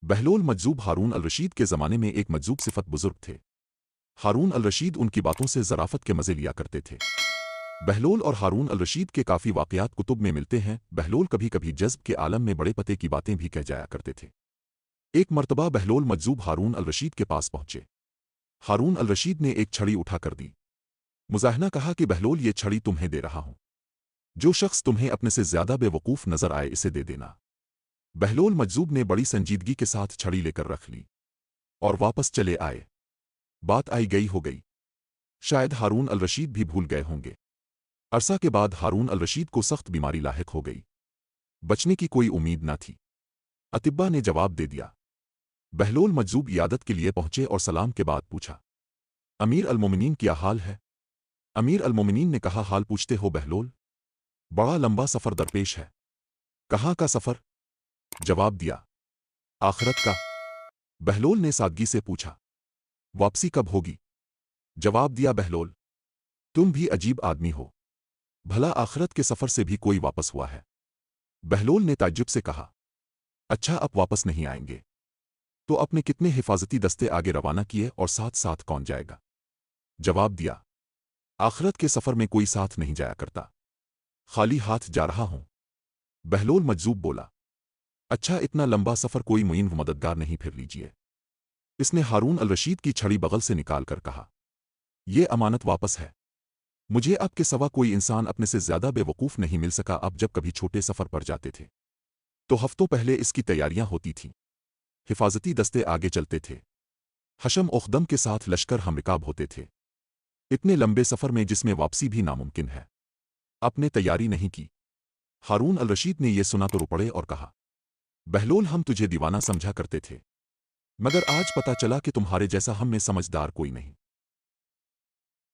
बहलोल मजजूब हारून अल रशीद के ज़माने में एक मजजूब सिफत बुजुर्ग थे। हारून अल रशीद उनकी बातों से ज़राफ़त के मज़े लिया करते थे। बहलोल और हारून अल रशीद के काफ़ी वाक़यात कुतुब में मिलते हैं। बहलोल कभी कभी जज़्ब के आलम में बड़े पते की बातें भी कह जाया करते थे। एक मर्तबा बहलोल मजजूब हारून अल रशीद के पास पहुंचे। हारून अल रशीद ने एक छड़ी उठा कर दी। मुज़ाहना कहा कि बहलोल ये छड़ी तुम्हें दे रहा हूं। जो शख्स तुम्हें अपने से ज़्यादा बेवकूफ़ नज़र आए इसे दे देना। बहलोल मजजूब ने बड़ी संजीदगी के साथ छड़ी लेकर रख ली और वापस चले आए। बात आई गई हो गई। शायद हारून अल रशीद भी भूल गए होंगे। अरसा के बाद हारून अल रशीद को सख्त बीमारी लाहिक हो गई। बचने की कोई उम्मीद न थी। अतिब्बा ने जवाब दे दिया। बहलोल मजजूब इयादत के लिए पहुंचे और सलाम के बाद पूछा, अमीर अल मोमिनीन क्या हाल है? अमीर अल मोमिनीन ने कहा, हाल पूछते हो बहलोल? बड़ा लंबा सफ़र दरपेश है। कहाँ का सफ़र? जवाब दिया, आखिरत का। बहलोल ने सादगी से पूछा, वापसी कब होगी? जवाब दिया बहलोल, तुम भी अजीब आदमी हो। भला आखिरत के सफ़र से भी कोई वापस हुआ है? बहलोल ने ताज्जुब से कहा, अच्छा अब वापस नहीं आएंगे तो अपने कितने हिफाजती दस्ते आगे रवाना किए और साथ साथ कौन जाएगा? जवाब दिया, आखिरत के सफ़र में कोई साथ नहीं जाया करता, खाली हाथ जा रहा हूं। बहलोल मजजूब बोला, अच्छा इतना लंबा सफ़र कोई मुइन व मददगार नहीं, फिर लीजिए। इसने हारून अल रशीद की छड़ी बगल से निकाल कर कहा, ये अमानत वापस है। मुझे अब के सवा कोई इंसान अपने से ज़्यादा बेवकूफ़ नहीं मिल सका। अब जब कभी छोटे सफ़र पर जाते थे तो हफ्तों पहले इसकी तैयारियां होती थीं। हिफाजती दस्ते आगे चलते थे। हशम ओखदम के साथ लश्कर हमरिकाब होते थे। इतने लंबे सफ़र में जिसमें वापसी भी नामुमकिन है, आपने तैयारी नहीं की। हारून अल रशीद ने यह सुना तो रो पड़े और कहा, बहलोल हम तुझे दीवाना समझा करते थे, मगर आज पता चला कि तुम्हारे जैसा हम में समझदार कोई नहीं।